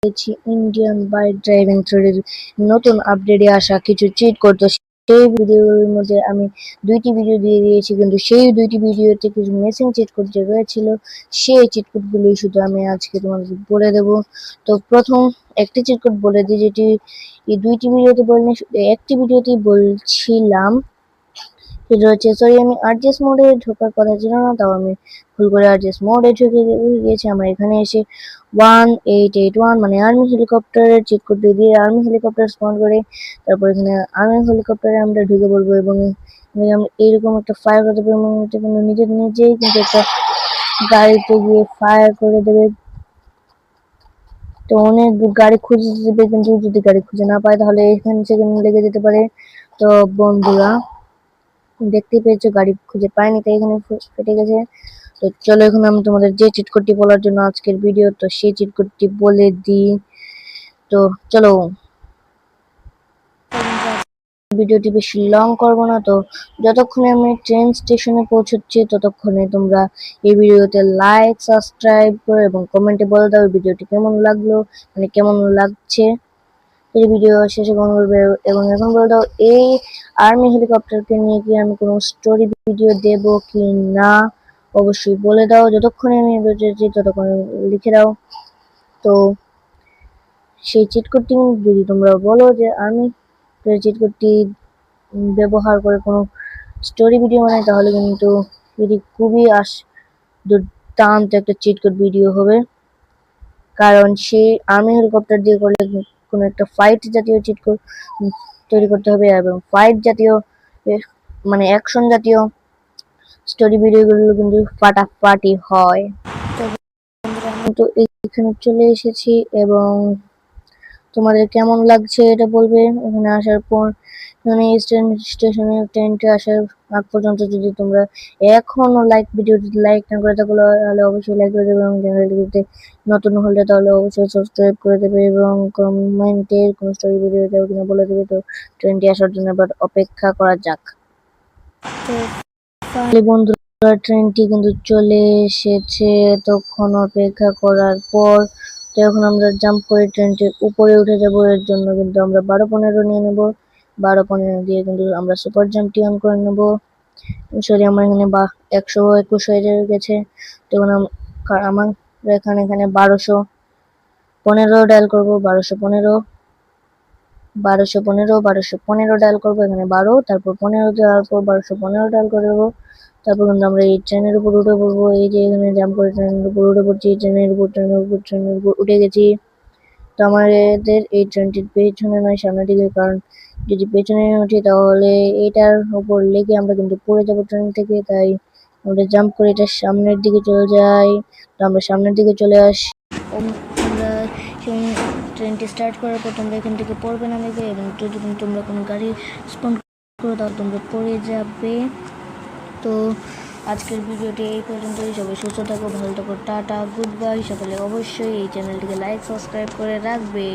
Indian bike driving থ্রিডির নতুন আপডেটে আসা কিছু চিট কোড। তো সেই ভিডিওর মধ্যে আমি দুইটি ভিডিও দিয়ে দিয়েছি, কিন্তু সেই দুইটি ভিডিওতে কিছু মিসিং চিট কোড যে রয়েছিল সেই চিট কোডগুলোই শুধু আমি আজকে তোমাদের বলে দেব। তো প্রথম একটি চিট কোড বলে দিই, যেটি এই দুইটি ভিডিওতে বলিনি, শুধু একটি ভিডিওতেই বলছিলাম। সেটা হচ্ছে, সরি, আমি আরজিএস মোডে ঢোকার কথা ছিল না, তাও আমি ভুল করে আরজিএস মোডে ঢুকে গিয়েছি। আমরা এখানে এসে 1881 মানে আর্মি হেলিকপ্টারের চেক করতে দিয়ে আর্মি হেলিকপ্টার স্পন করে তারপর এখানে আর্মি হেলিকপ্টারে আমরা ঢুকে পড়বো এবং আমরা এইরকম একটা ফায়ার করতে পারবো। কিন্তু নিজেই কিন্তু একটা গাড়িতে গিয়ে ফায়ার করে দেবে। তো অনেক গাড়ি খুঁজে দেবে, কিন্তু যদি গাড়ি খুঁজে না পায় তাহলে এখানে সেখানে লেগে যেতে পারে। তো বন্ধুরা, দেখতে পেয়েছো গাড়ি খুঁজে পায়নি, তাই এখানে ফেটে গেছে। তো চলো এখন আমি তোমাদের যে চিট কোডটি বলার জন্য আজকের ভিডিও, তো সেই চিট কোডটি বলে দিই। তো চলো, ভিডিওটি বেশি লং করবো না। তো যতক্ষণে আমি ট্রেন স্টেশনে পৌঁছচ্ছি ততক্ষণে তোমরা এই ভিডিওতে লাইক, সাবস্ক্রাইব করে এবং কমেন্টে বলে দাও ভিডিওটি কেমন লাগলো, মানে কেমন লাগছে। এই ভিডিও শেষে কমেন্ট করবে এবং এখন বলে দাও এই আর্মি হেলিকপ্টারকে নিয়ে কি আমি কোনো স্টোরি ভিডিও দেব কি না, অবশ্যই বলে দাও। যতক্ষণে আমি বেঁচেছি ততক্ষণে লিখে দাও। তো সেই চিট কোডটি যদি তোমরা বলো যে আমি চিট কোডটি ব্যবহার করে কোনো স্টোরি ভিডিও বানাই, তাহলে কিন্তু এটি খুবই দুর্দান্ত একটা চিট কোড ভিডিও হবে। কারণ সেই আর্মি হেলিকপ্টার দিয়ে করলে কোনো একটা ফাইট জাতীয় চিট কোড তৈরি করতে হবে, এবং ফাইট জাতীয় মানে অ্যাকশন জাতীয় স্টোরি ভিডিওগুলো কিন্তু ফাটাফাটি হয়। তো এখানে চলে এসেছি এবং তোমাদের কেমন লাগছে এটা বলবে। এখানে আসার পর মানে স্টেশনে ট্রেনটা আসার আগ পর্যন্ত যদি তোমরা এখনো ভিডিওটি লাইক না করে থাকো তাহলে অবশ্যই লাইক করে দেবে, এবং চ্যানেলটিতে নতুন হলে তাহলে অবশ্যই সাবস্ক্রাইব করে দেবে এবং কমেন্টে কোন স্টোরি ভিডিও দেবে কিনা বলে দেবে। তো ট্রেনটি আসার জন্য এবার অপেক্ষা করা যাক। তো বন্ধুরা, ট্রেনটি কিন্তু চলে এসেছে। তখন অপেক্ষা করার পর তো এখন আমরা জাম্প করে ট্রেনটির উপরে উঠে যাব। এর জন্য কিন্তু আমরা 12-15 নিয়ে নেব। 12-15 দিয়ে কিন্তু আমরা সুপার জাম্পটি অন করে নেব। সরি, আমার এখানে 121 হয়ে গেছে। তো আমার এখানে 1215 ডায়াল করবো। 1215 ডায়াল করবো। এখানে 12, তারপর 15 দেওয়ার পর 1215 ডায়াল করে দেবো। তারপর কিন্তু আমরা এই ট্রেনের উপর উঠে পড়বো। এই যে এখানে জাম্প করে ট্রেনের উপর উঠে পড়ছি, ট্রেনের উপর উঠে গেছি। তো আমাদের এই ট্রেনটির পেছনে নয় সামনের দিকে, কারণ যদি পেছনে উঠি তাহলে এটার উপর লেগে আমরা কিন্তু পড়ে যাবো ট্রেন থেকে। তাই আমরা জাম্প করে এটা সামনের দিকে চলে যাই। তো আমরা সামনের দিকে চলে আসি। আমরা ট্রেনটি স্টার্ট করার পর তোমরা এখান থেকে পড়বে না দেবে, এবং যদি তোমরা কোনো গাড়ি স্পন করো তাহলে তোমরা পড়ে যাবে। তো আজকের ভিডিওটি এই পর্যন্তই। সবাই সুস্থ থাকো, ভালো থাকো, টাটা, গুড বাই। সকলে অবশ্যই এই চ্যানেলটিকে লাইক, সাবস্ক্রাইব করে রাখবে।